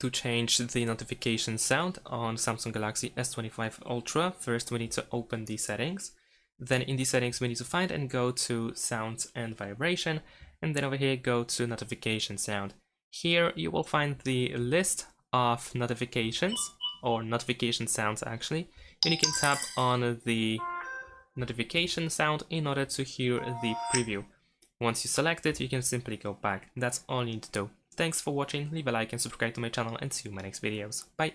To change the notification sound on Samsung Galaxy S25 Ultra, first we need to open the settings. Then in the settings we need to find and go to sounds and vibration, and then over here go to notification sound. Here you will find the list of notifications, or notification sounds actually, and you can tap on the notification sound in order to hear the preview. Once you select it, you can simply go back. That's all you need to do. Thanks for watching, leave a like and subscribe to my channel, and see you in my next videos. Bye!